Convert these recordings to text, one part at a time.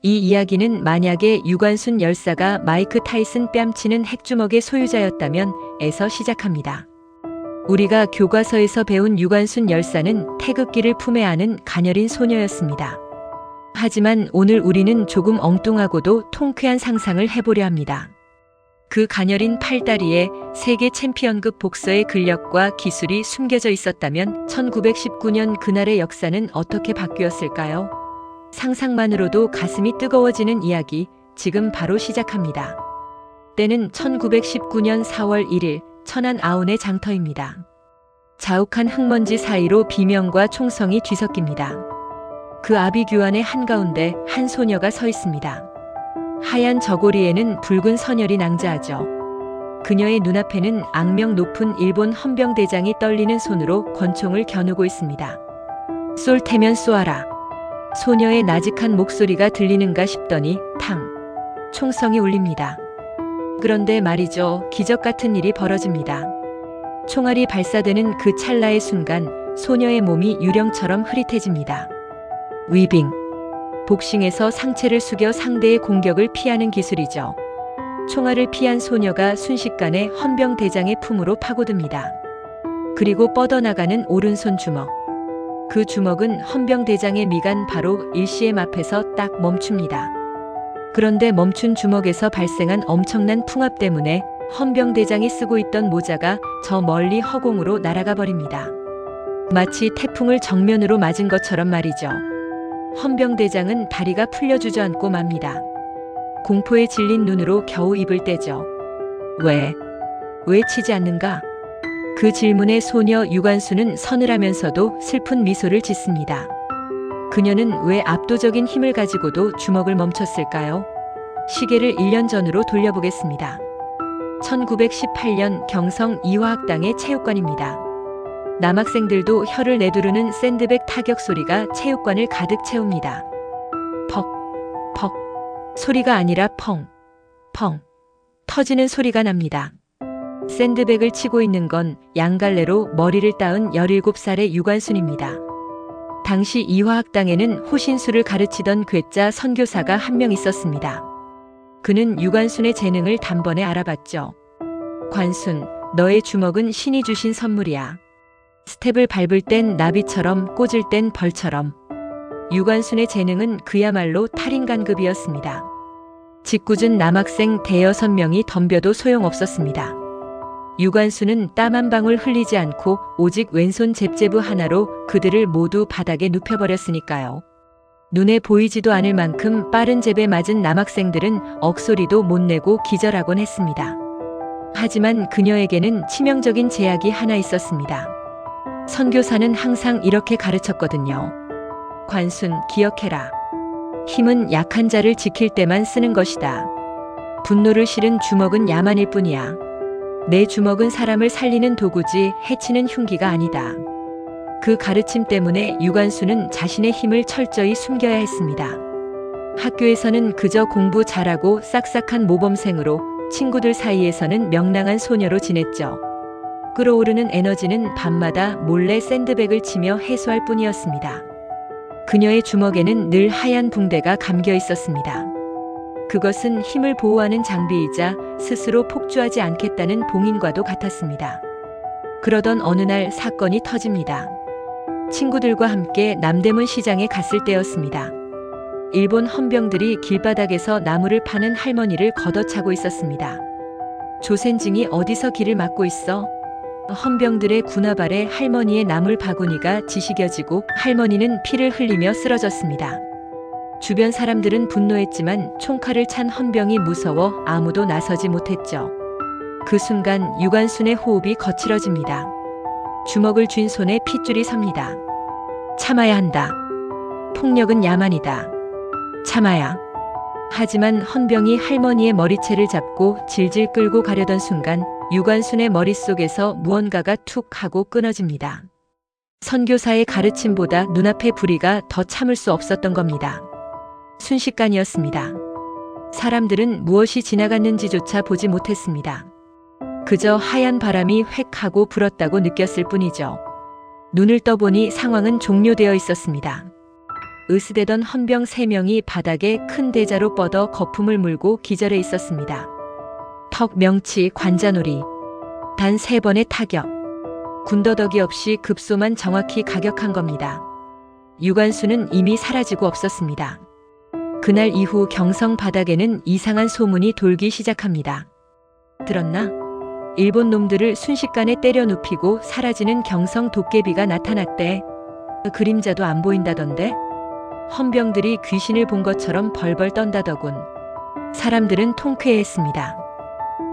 이 이야기는 만약에 유관순 열사가 마이크 타이슨 뺨치는 핵주먹의 소유자였다면 에서 시작합니다. 우리가 교과서에서 배운 유관순 열사는 태극기를 품에 안은 가녀린 소녀였습니다. 하지만 오늘 우리는 조금 엉뚱하고도 통쾌한 상상을 해보려 합니다. 그 가녀린 팔다리에 세계 챔피언급 복서의 근력과 기술이 숨겨져 있었다면 1919년 그날의 역사는 어떻게 바뀌었을까요? 상상만으로도 가슴이 뜨거워지는 이야기 지금 바로 시작합니다. 때는 1919년 4월 1일 천안 아운의 장터입니다. 자욱한 흙먼지 사이로 비명과 총성이 뒤섞입니다. 그 아비규환의 한가운데 한 소녀가 서 있습니다. 하얀 저고리에는 붉은 선혈이 낭자하죠. 그녀의 눈앞에는 악명 높은 일본 헌병대장이 떨리는 손으로 권총을 겨누고 있습니다. 쏠 테면 쏘아라. 소녀의 나직한 목소리가 들리는가 싶더니 탕! 총성이 울립니다. 그런데 말이죠. 기적 같은 일이 벌어집니다. 총알이 발사되는 그 찰나의 순간 소녀의 몸이 유령처럼 흐릿해집니다. 위빙. 복싱에서 상체를 숙여 상대의 공격을 피하는 기술이죠. 총알을 피한 소녀가 순식간에 헌병대장의 품으로 파고듭니다. 그리고 뻗어나가는 오른손 주먹. 그 주먹은 헌병대장의 미간 바로 일시엠 앞에서 딱 멈춥니다. 그런데 멈춘 주먹에서 발생한 엄청난 풍압 때문에 헌병대장이 쓰고 있던 모자가 저 멀리 허공으로 날아가 버립니다. 마치 태풍을 정면으로 맞은 것처럼 말이죠. 헌병대장은 다리가 풀려 주저앉고 맙니다. 공포에 질린 눈으로 겨우 입을 떼죠. 왜 치지 않는가? 그 질문에 소녀 유관순은 서늘하면서도 슬픈 미소를 짓습니다. 그녀는 왜 압도적인 힘을 가지고도 주먹을 멈췄을까요? 시계를 1년 전으로 돌려보겠습니다. 1918년 경성 이화학당의 체육관입니다. 남학생들도 혀를 내두르는 샌드백 타격 소리가 체육관을 가득 채웁니다. 퍽, 퍽. 소리가 아니라 펑, 펑. 터지는 소리가 납니다. 샌드백을 치고 있는 건 양갈래로 머리를 따은 17살의 유관순입니다. 당시 이화학당에는 호신술을 가르치던 괴짜 선교사가 한 명 있었습니다. 그는 유관순의 재능을 단번에 알아봤죠. 관순, 너의 주먹은 신이 주신 선물이야. 스텝을 밟을 땐 나비처럼 꽂을 땐 벌처럼. 유관순의 재능은 그야말로 탈인간급이었습니다. 짓궂은 남학생 대여섯 명이 덤벼도 소용없었습니다. 유관순은 땀 한 방울 흘리지 않고 오직 왼손 잽제부 하나로 그들을 모두 바닥에 눕혀버렸으니까요. 눈에 보이지도 않을 만큼 빠른 잽에 맞은 남학생들은 억소리도 못 내고 기절하곤 했습니다. 하지만 그녀에게는 치명적인 제약이 하나 있었습니다. 선교사는 항상 이렇게 가르쳤거든요. 관순, 기억해라. 힘은 약한 자를 지킬 때만 쓰는 것이다. 분노를 실은 주먹은 야만일 뿐이야. 내 주먹은 사람을 살리는 도구지 해치는 흉기가 아니다. 그 가르침 때문에 유관순은 자신의 힘을 철저히 숨겨야 했습니다. 학교에서는 그저 공부 잘하고 싹싹한 모범생으로, 친구들 사이에서는 명랑한 소녀로 지냈죠. 끓어오르는 에너지는 밤마다 몰래 샌드백을 치며 해소할 뿐이었습니다. 그녀의 주먹에는 늘 하얀 붕대가 감겨 있었습니다. 그것은 힘을 보호하는 장비이자 스스로 폭주하지 않겠다는 봉인과도 같았습니다. 그러던 어느 날 사건이 터집니다. 친구들과 함께 남대문 시장에 갔을 때였습니다. 일본 헌병들이 길바닥에서 나무를 파는 할머니를 걷어차고 있었습니다. 조센징이 어디서 길을 막고 있어? 헌병들의 군화발에 할머니의 나물 바구니가 지시겨지고 할머니는 피를 흘리며 쓰러졌습니다. 주변 사람들은 분노했지만 총칼을 찬 헌병이 무서워 아무도 나서지 못했죠. 그 순간 유관순의 호흡이 거칠어집니다. 주먹을 쥔 손에 핏줄이 섭니다. 참아야 한다. 폭력은 야만이다. 참아야. 하지만 헌병이 할머니의 머리채를 잡고 질질 끌고 가려던 순간 유관순의 머릿속에서 무언가가 툭 하고 끊어집니다. 선교사의 가르침보다 눈앞의 불의가 더 참을 수 없었던 겁니다. 순식간이었습니다. 사람들은 무엇이 지나갔는지조차 보지 못했습니다. 그저 하얀 바람이 획 하고 불었다고 느꼈을 뿐이죠. 눈을 떠보니 상황은 종료되어 있었습니다. 으스대던 헌병 3명이 바닥에 큰 대자로 뻗어 거품을 물고 기절해 있었습니다. 턱, 명치, 관자놀이. 단 3번의 타격. 군더더기 없이 급소만 정확히 가격한 겁니다. 유관수는 이미 사라지고 없었습니다. 그날 이후 경성 바닥에는 이상한 소문이 돌기 시작합니다. 들었나? 일본 놈들을 순식간에 때려 눕히고 사라지는 경성 도깨비가 나타났대. 그림자도 안 보인다던데? 헌병들이 귀신을 본 것처럼 벌벌 떤다더군. 사람들은 통쾌해했습니다.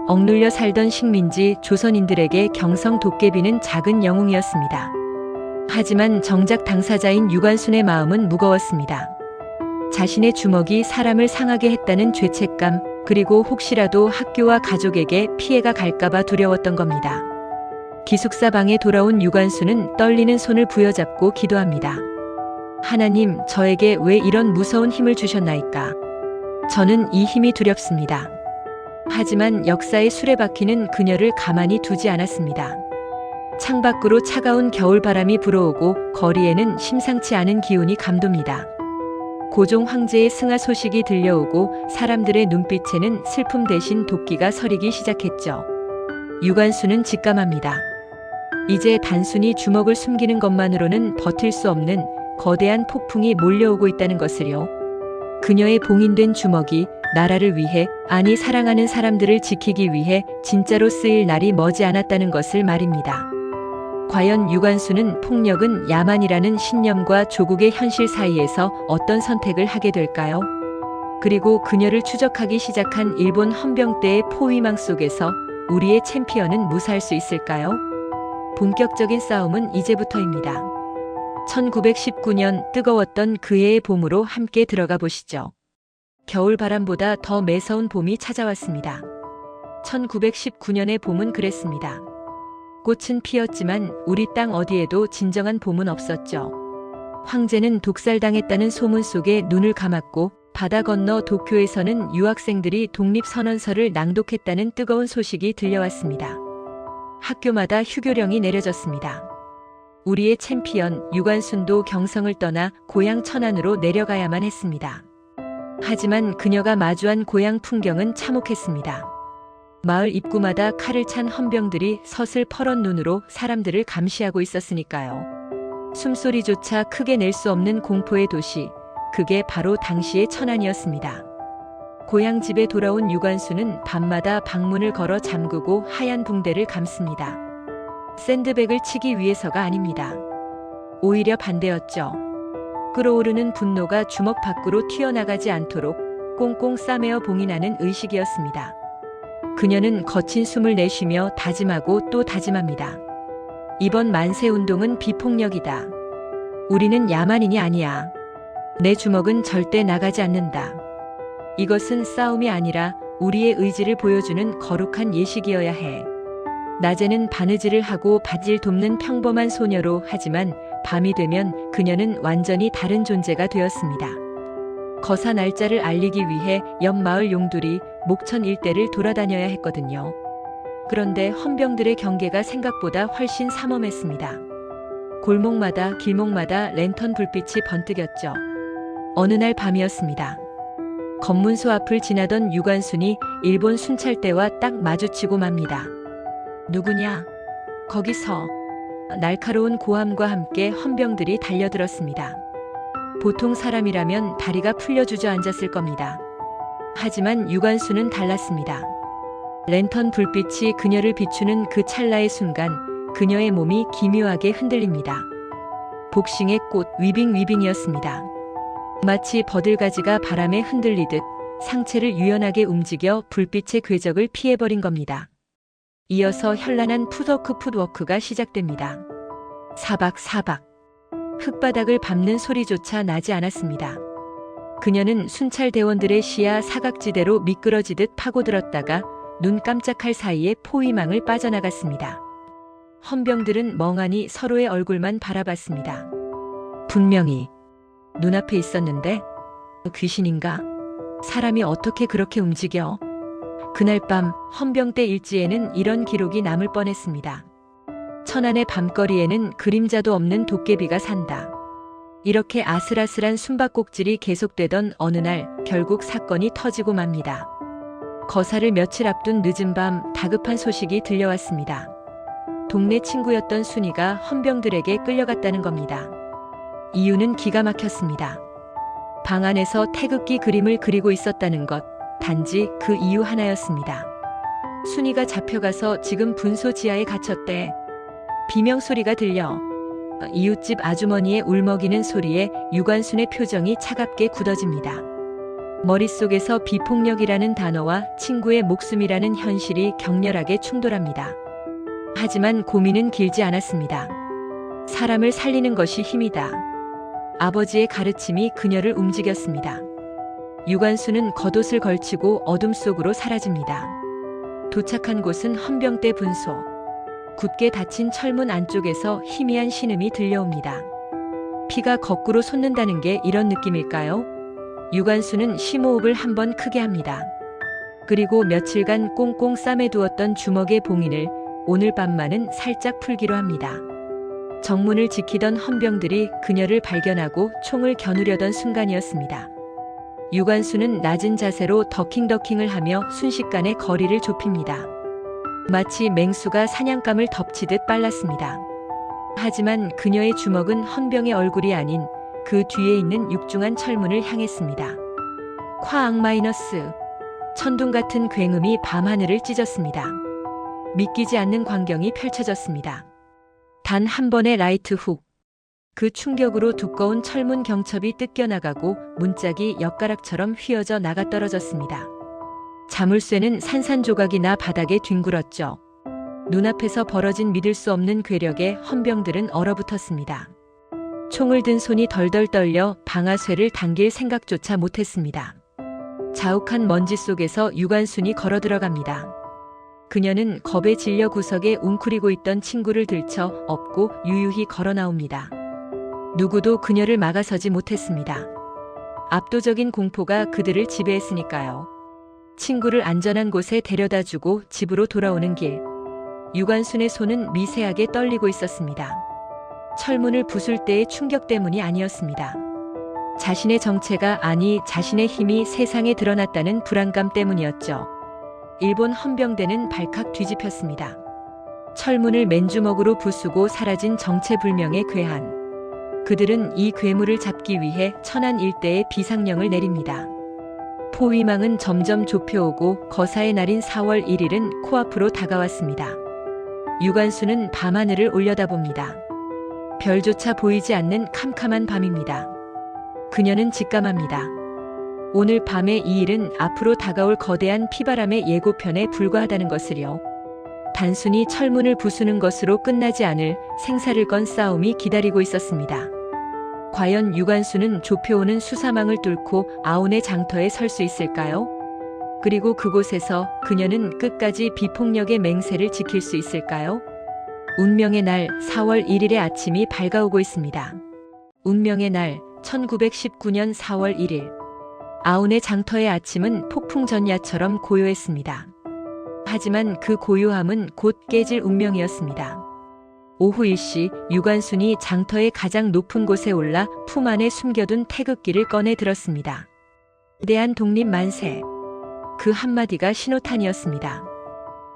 억눌려 살던 식민지 조선인들에게 경성 도깨비는 작은 영웅이었습니다. 하지만 정작 당사자인 유관순의 마음은 무거웠습니다. 자신의 주먹이 사람을 상하게 했다는 죄책감, 그리고 혹시라도 학교와 가족에게 피해가 갈까봐 두려웠던 겁니다. 기숙사 방에 돌아온 유관순은 떨리는 손을 부여잡고 기도합니다. 하나님, 저에게 왜 이런 무서운 힘을 주셨나이까? 저는 이 힘이 두렵습니다. 하지만 역사의 수레바퀴는 그녀를 가만히 두지 않았습니다. 창밖으로 차가운 겨울바람이 불어오고 거리에는 심상치 않은 기운이 감돕니다. 고종 황제의 승하 소식이 들려오고 사람들의 눈빛에는 슬픔 대신 도끼가 서리기 시작했죠. 유관수는 직감합니다. 이제 단순히 주먹을 숨기는 것만으로는 버틸 수 없는 거대한 폭풍이 몰려오고 있다는 것을요. 그녀의 봉인된 주먹이 나라를 위해, 아니 사랑하는 사람들을 지키기 위해 진짜로 쓰일 날이 머지 않았다는 것을 말입니다. 과연 유관수는 폭력은 야만이라는 신념과 조국의 현실 사이에서 어떤 선택을 하게 될까요? 그리고 그녀를 추적하기 시작한 일본 헌병대의 포위망 속에서 우리의 챔피언은 무사할 수 있을까요? 본격적인 싸움은 이제부터입니다. 1919년 뜨거웠던 그 해의 봄으로 함께 들어가 보시죠. 겨울바람보다 더 매서운 봄이 찾아왔습니다. 1919년의 봄은 그랬습니다. 꽃은 피었지만 우리 땅 어디에도 진정한 봄은 없었죠. 황제는 독살당했다는 소문 속에 눈을 감았고 바다 건너 도쿄에서는 유학생들이 독립선언서를 낭독했다는 뜨거운 소식이 들려왔습니다. 학교마다 휴교령이 내려졌습니다. 우리의 챔피언 유관순도 경성을 떠나 고향 천안으로 내려가야만 했습니다. 하지만 그녀가 마주한 고향 풍경은 참혹했습니다. 마을 입구마다 칼을 찬 헌병들이 서슬퍼런 눈으로 사람들을 감시하고 있었으니까요. 숨소리조차 크게 낼 수 없는 공포의 도시, 그게 바로 당시의 천안이었습니다. 고향 집에 돌아온 유관수는 밤마다 방문을 걸어 잠그고 하얀 붕대를 감습니다. 샌드백을 치기 위해서가 아닙니다. 오히려 반대였죠. 끓어오르는 분노가 주먹 밖으로 튀어나가지 않도록 꽁꽁 싸매어 봉인하는 의식이었습니다. 그녀는 거친 숨을 내쉬며 다짐하고 또 다짐합니다. 이번 만세운동은 비폭력이다. 우리는 야만인이 아니야. 내 주먹은 절대 나가지 않는다. 이것은 싸움이 아니라 우리의 의지를 보여주는 거룩한 예식이어야 해. 낮에는 바느질을 하고 밭일 돕는 평범한 소녀로, 하지만 밤이 되면 그녀는 완전히 다른 존재가 되었습니다. 거사 날짜를 알리기 위해 옆 마을 용들이 목천 일대를 돌아다녀야 했거든요. 그런데 헌병들의 경계가 생각보다 훨씬 삼엄했습니다. 골목마다 길목마다 랜턴 불빛이 번뜩였죠. 어느 날 밤이었습니다. 검문소 앞을 지나던 유관순이 일본 순찰대와 딱 마주치고 맙니다. 누구냐? 거기서. 날카로운 고함과 함께 헌병들이 달려들었습니다. 보통 사람이라면 다리가 풀려 주저앉았을 겁니다. 하지만 유관수는 달랐습니다. 랜턴 불빛이 그녀를 비추는 그 찰나의 순간 그녀의 몸이 기묘하게 흔들립니다. 복싱의 꽃 위빙이었습니다. 마치 버들가지가 바람에 흔들리듯 상체를 유연하게 움직여 불빛의 궤적을 피해버린 겁니다. 이어서 현란한 풋워크가 시작됩니다. 사박. 흙바닥을 밟는 소리조차 나지 않았습니다. 그녀는 순찰대원들의 시야 사각지대로 미끄러지듯 파고들었다가 눈 깜짝할 사이에 포위망을 빠져나갔습니다. 헌병들은 멍하니 서로의 얼굴만 바라봤습니다. 분명히 눈앞에 있었는데 귀신인가? 사람이 어떻게 그렇게 움직여? 그날 밤 헌병대 일지에는 이런 기록이 남을 뻔했습니다. 천안의 밤거리에는 그림자도 없는 도깨비가 산다. 이렇게 아슬아슬한 숨바꼭질이 계속되던 어느 날 결국 사건이 터지고 맙니다. 거사를 며칠 앞둔 늦은 밤 다급한 소식이 들려왔습니다. 동네 친구였던 순이가 헌병들에게 끌려갔다는 겁니다. 이유는 기가 막혔습니다. 방 안에서 태극기 그림을 그리고 있었다는 것, 단지 그 이유 하나였습니다. 순이가 잡혀가서 지금 분소 지하에 갇혔대. 비명소리가 들려 이웃집 아주머니의 울먹이는 소리에 유관순의 표정이 차갑게 굳어집니다. 머릿속에서 비폭력이라는 단어와 친구의 목숨이라는 현실이 격렬하게 충돌합니다. 하지만 고민은 길지 않았습니다. 사람을 살리는 것이 힘이다. 아버지의 가르침이 그녀를 움직였습니다. 유관순은 겉옷을 걸치고 어둠 속으로 사라집니다. 도착한 곳은 헌병대 분소. 굳게 닫힌 철문 안쪽에서 희미한 신음이 들려옵니다. 피가 거꾸로 솟는다는 게 이런 느낌일까요? 유관순은 심호흡을 한번 크게 합니다. 그리고 며칠간 꽁꽁 싸매두었던 주먹의 봉인을 오늘 밤만은 살짝 풀기로 합니다. 정문을 지키던 헌병들이 그녀를 발견하고 총을 겨누려던 순간이었습니다. 유관순은 낮은 자세로 더킹더킹을 하며 순식간에 거리를 좁힙니다. 마치 맹수가 사냥감을 덮치듯 빨랐습니다. 하지만 그녀의 주먹은 헌병의 얼굴이 아닌 그 뒤에 있는 육중한 철문을 향했습니다. 쾅 마이너스. 천둥 같은 굉음이 밤하늘을 찢었습니다. 믿기지 않는 광경이 펼쳐졌습니다. 단 한 번의 라이트 훅. 그 충격으로 두꺼운 철문 경첩이 뜯겨나가고 문짝이 엿가락처럼 휘어져 나가떨어졌습니다. 자물쇠는 산산조각이 나 바닥에 뒹굴었죠. 눈앞에서 벌어진 믿을 수 없는 괴력에 헌병들은 얼어붙었습니다. 총을 든 손이 덜덜 떨려 방아쇠를 당길 생각조차 못했습니다. 자욱한 먼지 속에서 유관순이 걸어 들어갑니다. 그녀는 겁에 질려 구석에 웅크리고 있던 친구를 들쳐 업고 유유히 걸어 나옵니다. 누구도 그녀를 막아서지 못했습니다. 압도적인 공포가 그들을 지배했으니까요. 친구를 안전한 곳에 데려다주고 집으로 돌아오는 길. 유관순의 손은 미세하게 떨리고 있었습니다. 철문을 부술 때의 충격 때문이 아니었습니다. 자신의 정체가 아니 자신의 힘이 세상에 드러났다는 불안감 때문이었죠. 일본 헌병대는 발칵 뒤집혔습니다. 철문을 맨주먹으로 부수고 사라진 정체불명의 괴한. 그들은 이 괴물을 잡기 위해 천안 일대에 비상령을 내립니다. 포위망은 점점 좁혀오고 거사의 날인 4월 1일은 코앞으로 다가왔습니다. 유관순은 밤하늘을 올려다봅니다. 별조차 보이지 않는 캄캄한 밤입니다. 그녀는 직감합니다. 오늘 밤의 이 일은 앞으로 다가올 거대한 피바람의 예고편에 불과하다는 것을요. 단순히 철문을 부수는 것으로 끝나지 않을 생사를 건 싸움이 기다리고 있었습니다. 과연 유관순은 좁혀오는 수사망을 뚫고 아온의 장터에 설 수 있을까요? 그리고 그곳에서 그녀는 끝까지 비폭력의 맹세를 지킬 수 있을까요? 운명의 날 4월 1일의 아침이 밝아오고 있습니다. 운명의 날 1919년 4월 1일. 아온의 장터의 아침은 폭풍전야처럼 고요했습니다. 하지만 그 고요함은 곧 깨질 운명이었습니다. 오후 1시 유관순이 장터의 가장 높은 곳에 올라 품 안에 숨겨둔 태극기를 꺼내 들었습니다. 대한 독립 만세. 그 한마디가 신호탄이었습니다.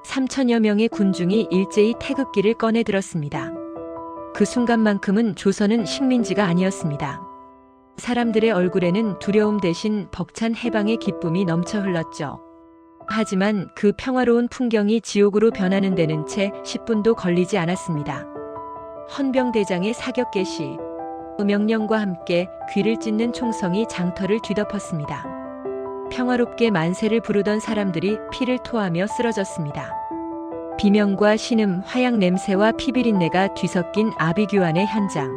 3천여 명의 군중이 일제히 태극기를 꺼내 들었습니다. 그 순간만큼은 조선은 식민지가 아니었습니다. 사람들의 얼굴에는 두려움 대신 벅찬 해방의 기쁨이 넘쳐 흘렀죠. 하지만 그 평화로운 풍경이 지옥으로 변하는 데는 채 10분도 걸리지 않았습니다. 헌병대장의 사격 개시. 명령과 함께 귀를 찢는 총성이 장터를 뒤덮었습니다. 평화롭게 만세를 부르던 사람들이 피를 토하며 쓰러졌습니다. 비명과 신음, 화약 냄새와 피비린내가 뒤섞인 아비규환의 현장.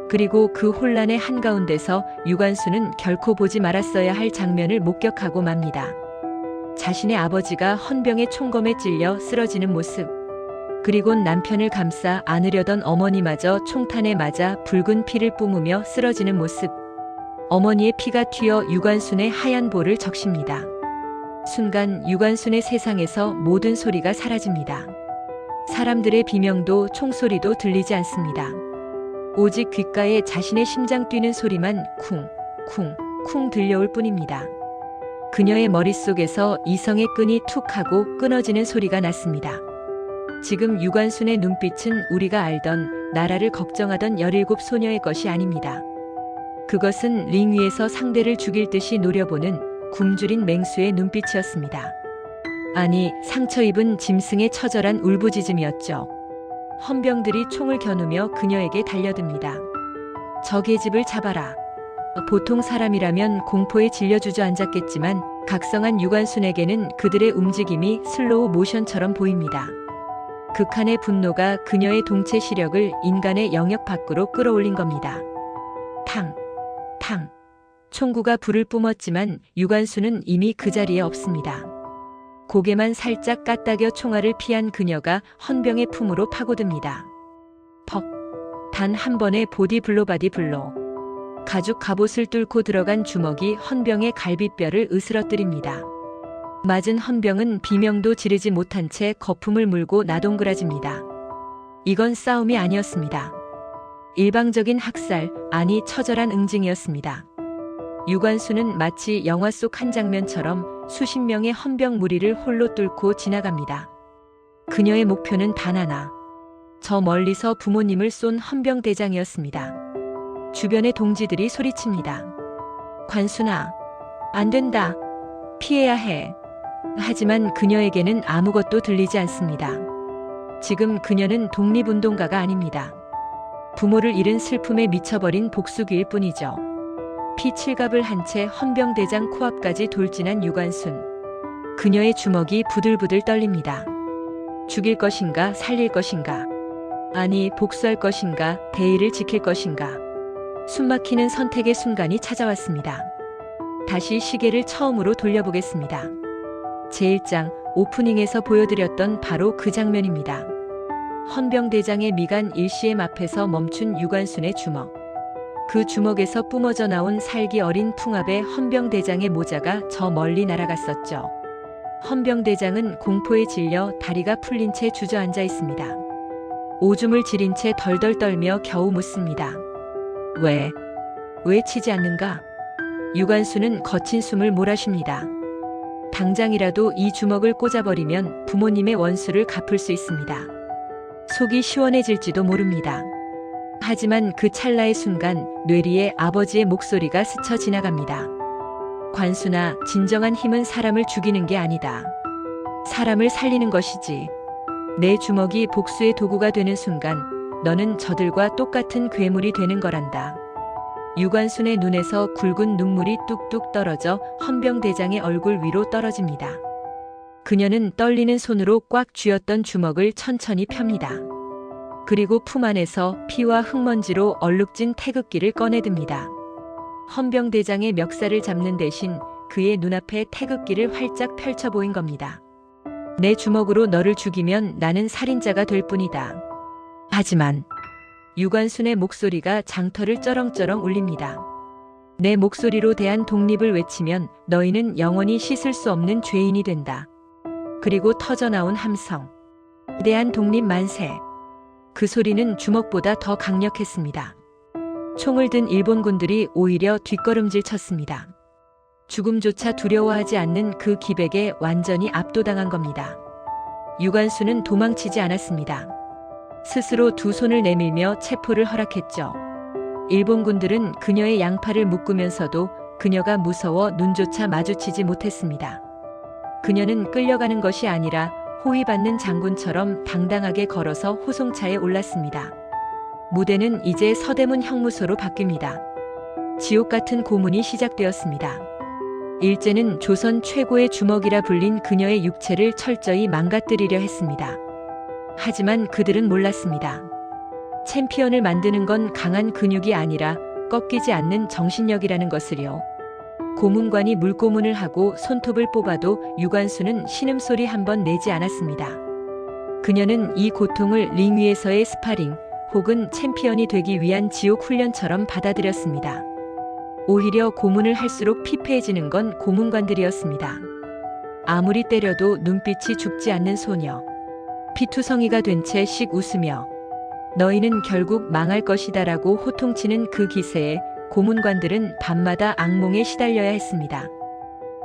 그리고 그 혼란의 한가운데서 유관순은 결코 보지 말았어야 할 장면을 목격하고 맙니다. 자신의 아버지가 헌병의 총검에 찔려 쓰러지는 모습. 그리곤 남편을 감싸 안으려던 어머니마저 총탄에 맞아 붉은 피를 뿜으며 쓰러지는 모습. 어머니의 피가 튀어 유관순의 하얀 볼을 적십니다. 순간 유관순의 세상에서 모든 소리가 사라집니다. 사람들의 비명도 총소리도 들리지 않습니다. 오직 귓가에 자신의 심장 뛰는 소리만 쿵, 쿵, 쿵 들려올 뿐입니다. 그녀의 머릿속에서 이성의 끈이 툭 하고 끊어지는 소리가 났습니다. 지금 유관순의 눈빛은 우리가 알던, 나라를 걱정하던 17 소녀의 것이 아닙니다. 그것은 링 위에서 상대를 죽일 듯이 노려보는 굶주린 맹수의 눈빛이었습니다. 아니, 상처 입은 짐승의 처절한 울부짖음이었죠. 헌병들이 총을 겨누며 그녀에게 달려듭니다. 저 계집을 잡아라. 보통 사람이라면 공포에 질려 주저앉았겠지만 각성한 유관순에게는 그들의 움직임이 슬로우 모션처럼 보입니다. 극한의 분노가 그녀의 동체 시력을 인간의 영역 밖으로 끌어올린 겁니다. 탕, 탕. 총구가 불을 뿜었지만 유관순은 이미 그 자리에 없습니다. 고개만 살짝 까딱여 총알을 피한 그녀가 헌병의 품으로 파고듭니다. 퍽. 단 한 번의 보디블로 바디블로. 가죽 갑옷을 뚫고 들어간 주먹이 헌병의 갈비뼈를 으스러뜨립니다. 맞은 헌병은 비명도 지르지 못한 채 거품을 물고 나동그라집니다. 이건 싸움이 아니었습니다. 일방적인 학살, 아니 처절한 응징이었습니다. 유관순은 마치 영화 속 한 장면처럼 수십 명의 헌병 무리를 홀로 뚫고 지나갑니다. 그녀의 목표는 단 하나. 저 멀리서 부모님을 쏜 헌병 대장이었습니다. 주변의 동지들이 소리칩니다. 관순아, 안 된다. 피해야 해. 하지만 그녀에게는 아무것도 들리지 않습니다. 지금 그녀는 독립운동가가 아닙니다. 부모를 잃은 슬픔에 미쳐버린 복수기일 뿐이죠. 피칠갑을 한 채 헌병대장 코앞까지 돌진한 유관순. 그녀의 주먹이 부들부들 떨립니다. 죽일 것인가 살릴 것인가. 아니 복수할 것인가 대의를 지킬 것인가. 숨막히는 선택의 순간이 찾아왔습니다. 다시 시계를 처음으로 돌려보겠습니다. 제1장 오프닝에서 보여드렸던 바로 그 장면입니다. 헌병대장의 미간 일시엠 앞에서 멈춘 유관순의 주먹. 그 주먹에서 뿜어져 나온 살기 어린 풍압에 헌병대장의 모자가 저 멀리 날아갔었죠. 헌병대장은 공포에 질려 다리가 풀린 채 주저앉아 있습니다. 오줌을 지린 채 덜덜 떨며 겨우 묻습니다. 왜 치지 않는가? 유관순은 거친 숨을 몰아쉽니다. 당장이라도 이 주먹을 꽂아버리면 부모님의 원수를 갚을 수 있습니다. 속이 시원해질지도 모릅니다. 하지만 그 찰나의 순간 뇌리에 아버지의 목소리가 스쳐 지나갑니다. 관순아, 진정한 힘은 사람을 죽이는 게 아니다. 사람을 살리는 것이지. 내 주먹이 복수의 도구가 되는 순간 너는 저들과 똑같은 괴물이 되는 거란다. 유관순의 눈에서 굵은 눈물이 뚝뚝 떨어져 헌병대장의 얼굴 위로 떨어집니다. 그녀는 떨리는 손으로 꽉 쥐었던 주먹을 천천히 펴니다. 그리고 품 안에서 피와 흙먼지로 얼룩진 태극기를 꺼내듭니다. 헌병대장의 멱살을 잡는 대신 그의 눈앞에 태극기를 활짝 펼쳐 보인 겁니다. 내 주먹으로 너를 죽이면 나는 살인자가 될 뿐이다. 하지만 유관순의 목소리가 장터를 쩌렁쩌렁 울립니다. 내 목소리로 대한 독립을 외치면 너희는 영원히 씻을 수 없는 죄인이 된다. 그리고 터져나온 함성. 대한 독립 만세. 그 소리는 주먹보다 더 강력했습니다. 총을 든 일본군들이 오히려 뒷걸음질 쳤습니다. 죽음조차 두려워하지 않는 그 기백에 완전히 압도당한 겁니다. 유관순은 도망치지 않았습니다. 스스로 두 손을 내밀며 체포를 허락했죠. 일본군들은 그녀의 양팔을 묶으면서도 그녀가 무서워 눈조차 마주치지 못했습니다. 그녀는 끌려가는 것이 아니라 호위받는 장군처럼 당당하게 걸어서 호송차에 올랐습니다. 무대는 이제 서대문 형무소로 바뀝니다. 지옥 같은 고문이 시작되었습니다. 일제는 조선 최고의 주먹이라 불린 그녀의 육체를 철저히 망가뜨리려 했습니다. 하지만 그들은 몰랐습니다. 챔피언을 만드는 건 강한 근육이 아니라 꺾이지 않는 정신력이라는 것을요. 고문관이 물고문을 하고 손톱을 뽑아도 유관순은 신음소리 한 번 내지 않았습니다. 그녀는 이 고통을 링 위에서의 스파링 혹은 챔피언이 되기 위한 지옥 훈련처럼 받아들였습니다. 오히려 고문을 할수록 피폐해지는 건 고문관들이었습니다. 아무리 때려도 눈빛이 죽지 않는 소녀. 피투성이가 된 채 씩 웃으며 너희는 결국 망할 것이다라고 호통치는 그 기세에 고문관들은 밤마다 악몽에 시달려야 했습니다.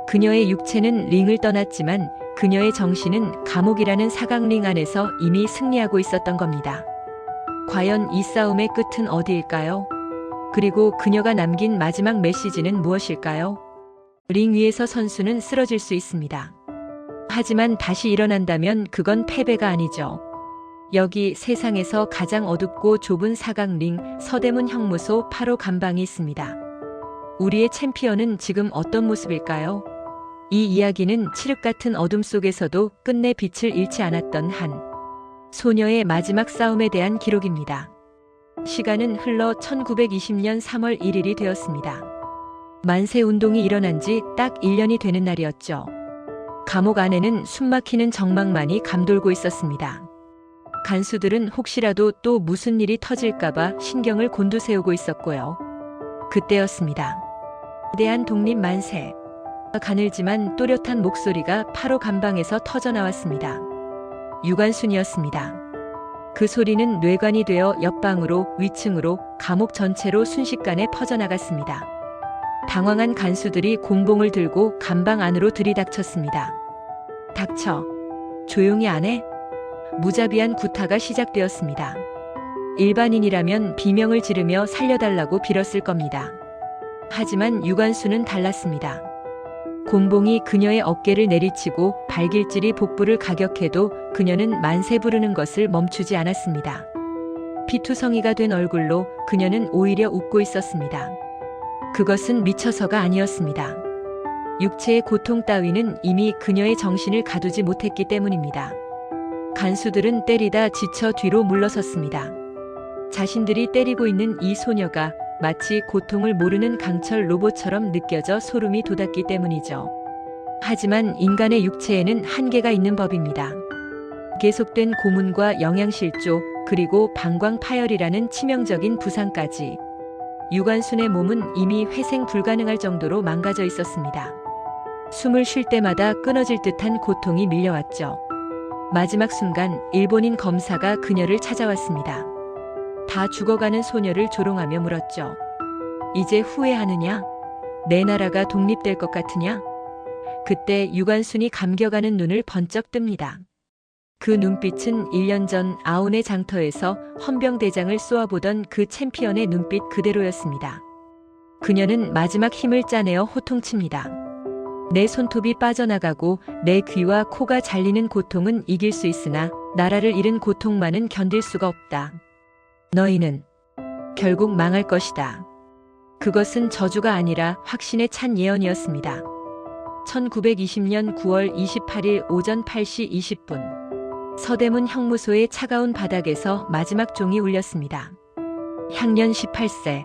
그녀의 육체는 링을 떠났지만 그녀의 정신은 감옥이라는 사각링 안에서 이미 승리하고 있었던 겁니다. 과연 이 싸움의 끝은 어디일까요? 그리고 그녀가 남긴 마지막 메시지는 무엇일까요? 링 위에서 선수는 쓰러질 수 있습니다. 하지만 다시 일어난다면 그건 패배가 아니죠. 여기 세상에서 가장 어둡고 좁은 사각링 서대문 형무소 8호 감방이 있습니다. 우리의 챔피언은 지금 어떤 모습일까요? 이 이야기는 칠흑 같은 어둠 속에서도 끝내 빛을 잃지 않았던 한 소녀의 마지막 싸움에 대한 기록입니다. 시간은 흘러 1920년 3월 1일이 되었습니다. 만세 운동이 일어난 지 딱 1년이 되는 날이었죠. 감옥 안에는 숨막히는 정막만이 감돌고 있었습니다. 간수들은 혹시라도 또 무슨 일이 터질까봐 신경을 곤두세우고 있었고요. 그때였습니다. 대한 독립 만세. 가늘지만 또렷한 목소리가 8호 감방에서 터져나왔습니다. 유관순이었습니다. 그 소리는 뇌관이 되어 옆방으로, 위층으로, 감옥 전체로 순식간에 퍼져나갔습니다. 당황한 간수들이 곤봉을 들고 감방 안으로 들이닥쳤습니다. 닥쳐. 조용히 안 해? 무자비한 구타가 시작되었습니다. 일반인이라면 비명을 지르며 살려달라고 빌었을 겁니다. 하지만 유관수는 달랐습니다. 곤봉이 그녀의 어깨를 내리치고 발길질이 복부를 가격해도 그녀는 만세 부르는 것을 멈추지 않았습니다. 피투성이가 된 얼굴로 그녀는 오히려 웃고 있었습니다. 그것은 미쳐서가 아니었습니다. 육체의 고통 따위는 이미 그녀의 정신을 가두지 못했기 때문입니다. 간수들은 때리다 지쳐 뒤로 물러섰습니다. 자신들이 때리고 있는 이 소녀가 마치 고통을 모르는 강철 로봇처럼 느껴져 소름이 돋았기 때문이죠. 하지만 인간의 육체에는 한계가 있는 법입니다. 계속된 고문과 영양실조, 그리고 방광 파열이라는 치명적인 부상까지. 유관순의 몸은 이미 회생 불가능할 정도로 망가져 있었습니다. 숨을 쉴 때마다 끊어질 듯한 고통이 밀려왔죠. 마지막 순간 일본인 검사가 그녀를 찾아왔습니다. 다 죽어가는 소녀를 조롱하며 물었죠. 이제 후회하느냐? 내 나라가 독립될 것 같으냐? 그때 유관순이 감겨가는 눈을 번쩍 뜹니다. 그 눈빛은 1년 전 아온의 장터에서 헌병대장을 쏘아보던 그 챔피언의 눈빛 그대로였습니다. 그녀는 마지막 힘을 짜내어 호통칩니다. 내 손톱이 빠져나가고 내 귀와 코가 잘리는 고통은 이길 수 있으나 나라를 잃은 고통만은 견딜 수가 없다. 너희는 결국 망할 것이다. 그것은 저주가 아니라 확신에 찬 예언이었습니다. 1920년 9월 28일 오전 8시 20분 서대문 형무소의 차가운 바닥에서 마지막 종이 울렸습니다. 향년 18세.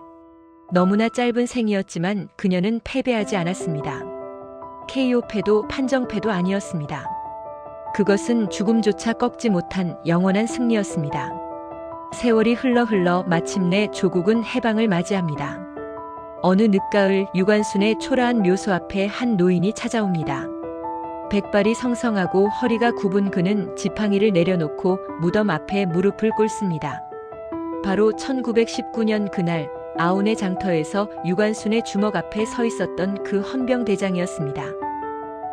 너무나 짧은 생이었지만 그녀는 패배하지 않았습니다. KO패도 판정패도 아니었습니다. 그것은 죽음조차 꺾지 못한 영원한 승리였습니다. 세월이 흘러 마침내 조국은 해방을 맞이합니다. 어느 늦가을 유관순의 초라한 묘소 앞에 한 노인이 찾아옵니다. 백발이 성성하고 허리가 굽은 그는 지팡이를 내려놓고 무덤 앞에 무릎을 꿇습니다. 바로 1919년 그날 아온의 장터에서 유관순의 주먹 앞에 서 있었던 그 헌병대장이었습니다.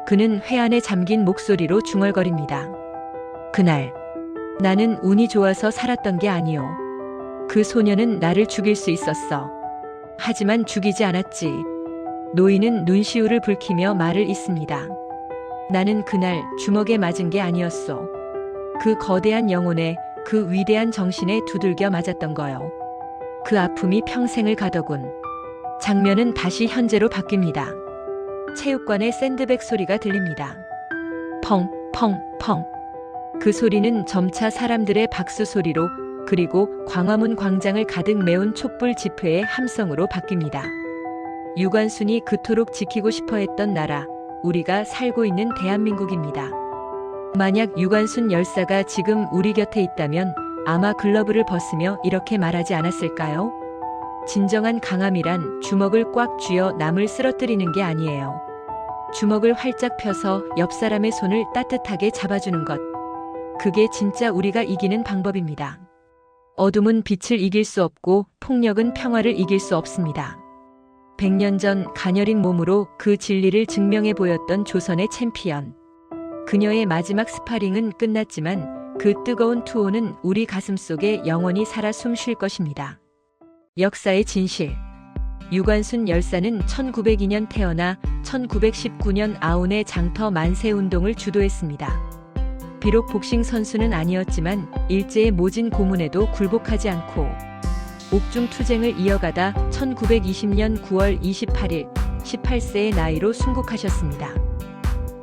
그는 회한에 잠긴 목소리로 중얼거립니다. 그날 나는 운이 좋아서 살았던 게 아니오. 그 소녀는 나를 죽일 수 있었어. 하지만 죽이지 않았지. 노인은 눈시울을 붉히며 말을 잇습니다. 나는 그날 주먹에 맞은 게 아니었어. 그 거대한 영혼에, 그 위대한 정신에 두들겨 맞았던 거요. 그 아픔이 평생을 가더군. 장면은 다시 현재로 바뀝니다. 체육관의 샌드백 소리가 들립니다. 펑, 펑, 펑. 그 소리는 점차 사람들의 박수 소리로, 그리고 광화문 광장을 가득 메운 촛불 집회의 함성으로 바뀝니다. 유관순이 그토록 지키고 싶어 했던 나라, 우리가 살고 있는 대한민국입니다. 만약 유관순 열사가 지금 우리 곁에 있다면 아마 글러브를 벗으며 이렇게 말하지 않았을까요? 진정한 강함이란 주먹을 꽉 쥐어 남을 쓰러뜨리는 게 아니에요. 주먹을 활짝 펴서 옆 사람의 손을 따뜻하게 잡아주는 것. 그게 진짜 우리가 이기는 방법입니다. 어둠은 빛을 이길 수 없고 폭력은 평화를 이길 수 없습니다. 100년 전 가녀린 몸으로 그 진리를 증명해 보였던 조선의 챔피언. 그녀의 마지막 스파링은 끝났지만 그 뜨거운 투호는 우리 가슴 속에 영원히 살아 숨 쉴 것입니다. 역사의 진실. 유관순 열사는 1902년 태어나 1919년 아온의 장터 만세 운동을 주도했습니다. 비록 복싱 선수는 아니었지만 일제의 모진 고문에도 굴복하지 않고 옥중 투쟁을 이어가다 1920년 9월 28일 18세의 나이로 순국하셨습니다.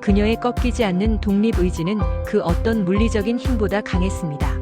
그녀의 꺾이지 않는 독립의지는 그 어떤 물리적인 힘보다 강했습니다.